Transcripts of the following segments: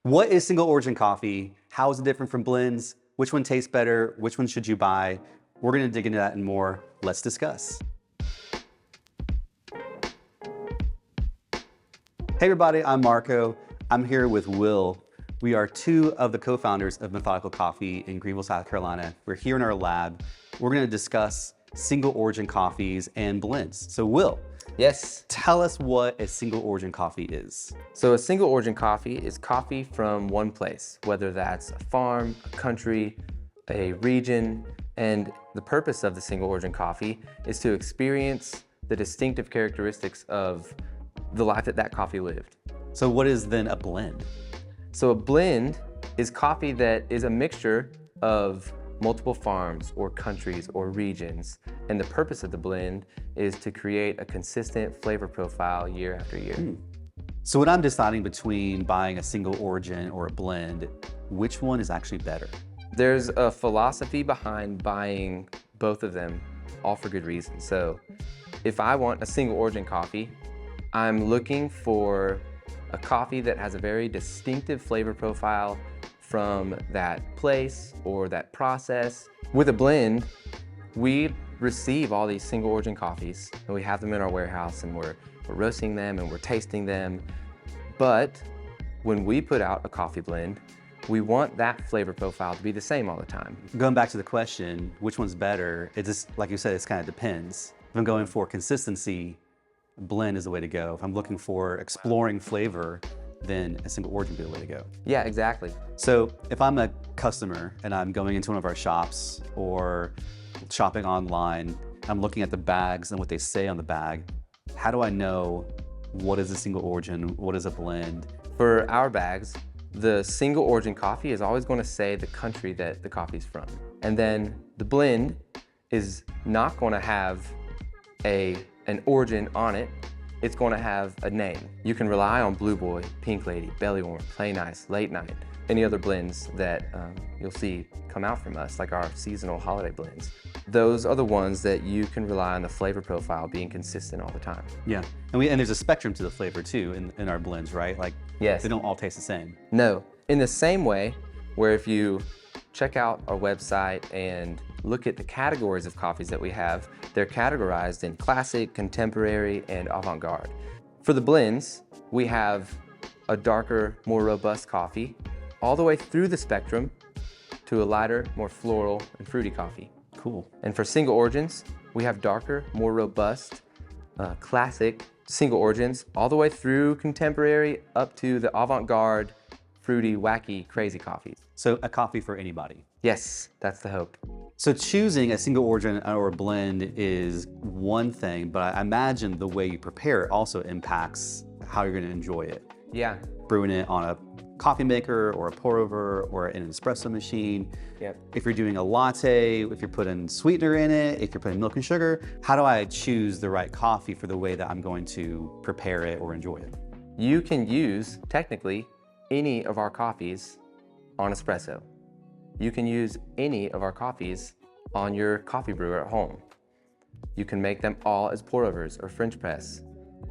What is single origin coffee? How is it different from blends? Which one tastes better? Which one should you buy? We're gonna dig into that and more. Let's discuss. Hey everybody, I'm Marco. I'm here with Will. We are two of the co-founders of Methodical Coffee in Greenville, South Carolina. We're here in our lab. We're gonna discuss single origin coffees and blends. So Will, Yes. tell us what a single origin coffee is. So a single origin coffee is coffee from one place, whether that's a farm, a country, a region, and the purpose of the single origin coffee is to experience the distinctive characteristics of the life that coffee lived. So what is then a blend? So a blend is coffee that is a mixture of multiple farms or countries or regions. And the purpose of the blend is to create a consistent flavor profile year after year. So when I'm deciding between buying a single origin or a blend, which one is actually better? There's a philosophy behind buying both of them, all for good reason. So if I want a single origin coffee, I'm looking for a coffee that has a very distinctive flavor profile from that place or that process. With a blend, we receive all these single origin coffees and we have them in our warehouse and we're roasting them and we're tasting them. But when we put out a coffee blend, we want that flavor profile to be the same all the time. Going back to the question, which one's better? It just, like you said, it kind of depends. If I'm going for consistency, a blend is the way to go. If I'm looking for exploring flavor, then a single origin would be the way to go. Yeah, exactly. So if I'm a customer and I'm going into one of our shops or shopping online, I'm looking at the bags and what they say on the bag, how do I know what is a single origin, what is a blend? For our bags, the single origin coffee is always going to say the country that the coffee's from. And then the blend is not going to have an origin on it. It's going to have a name. You can rely on Blue Boy, Pink Lady, Belly Warm, Play Nice, Late Night, any other blends that you'll see come out from us, like our seasonal holiday blends. Those are the ones that you can rely on the flavor profile being consistent all the time. Yeah, and there's a spectrum to the flavor too in our blends, right? Like, yes. They don't all taste the same. No, in the same way where if you check out our website and look at the categories of coffees that we have, they're categorized in classic, contemporary, and avant-garde. For the blends, we have a darker, more robust coffee, all the way through the spectrum to a lighter, more floral and fruity coffee. Cool. And for single origins, we have darker, more robust, classic single origins, all the way through contemporary up to the avant-garde, fruity, wacky, crazy coffees. So a coffee for anybody. Yes, that's the hope. So choosing a single origin or a blend is one thing, but I imagine the way you prepare it also impacts how you're going to enjoy it. Yeah. Brewing it on a coffee maker or a pour over or in an espresso machine. Yep. If you're doing a latte, if you're putting sweetener in it, if you're putting milk and sugar, how do I choose the right coffee for the way that I'm going to prepare it or enjoy it? You can use, technically, any of our coffees on espresso. You can use any of our coffees on your coffee brewer at home. You can make them all as pour-overs or French press.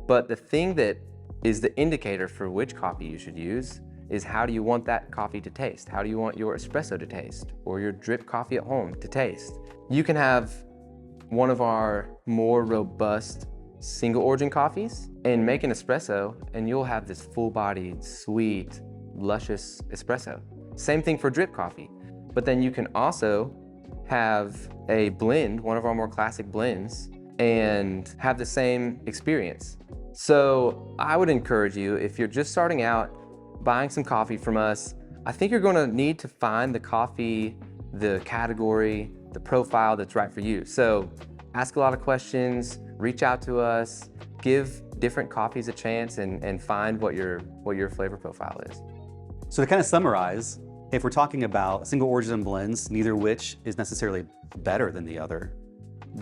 But the thing that is the indicator for which coffee you should use is how do you want that coffee to taste? How do you want your espresso to taste or your drip coffee at home to taste? You can have one of our more robust single origin coffees and make an espresso and you'll have this full-bodied, sweet, luscious espresso. Same thing for drip coffee. But then you can also have a blend, one of our more classic blends, and have the same experience. So I would encourage you, if you're just starting out, buying some coffee from us, I think you're gonna need to find the coffee, the category, the profile that's right for you. So ask a lot of questions, reach out to us, give different coffees a chance and find what your flavor profile is. So to kind of summarize, if we're talking about single origin blends, neither which is necessarily better than the other.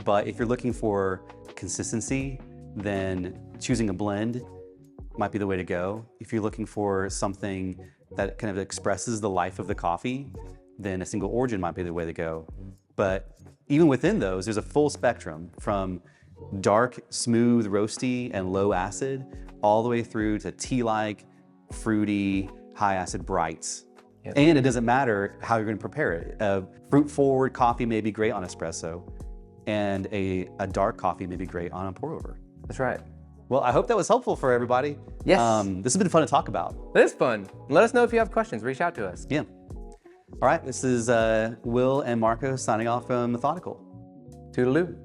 But if you're looking for consistency, then choosing a blend might be the way to go. If you're looking for something that kind of expresses the life of the coffee, then a single origin might be the way to go. But even within those, there's a full spectrum from dark, smooth, roasty, and low acid, all the way through to tea-like, fruity, high acid brights. Yep. And it doesn't matter how you're going to prepare it. A fruit-forward coffee may be great on espresso, and a dark coffee may be great on a pour-over. That's right. Well, I hope that was helpful for everybody. Yes. This has been fun to talk about. It is fun. Let us know if you have questions. Reach out to us. Yeah. All right, this is Will and Marco signing off from Methodical. Toodaloo.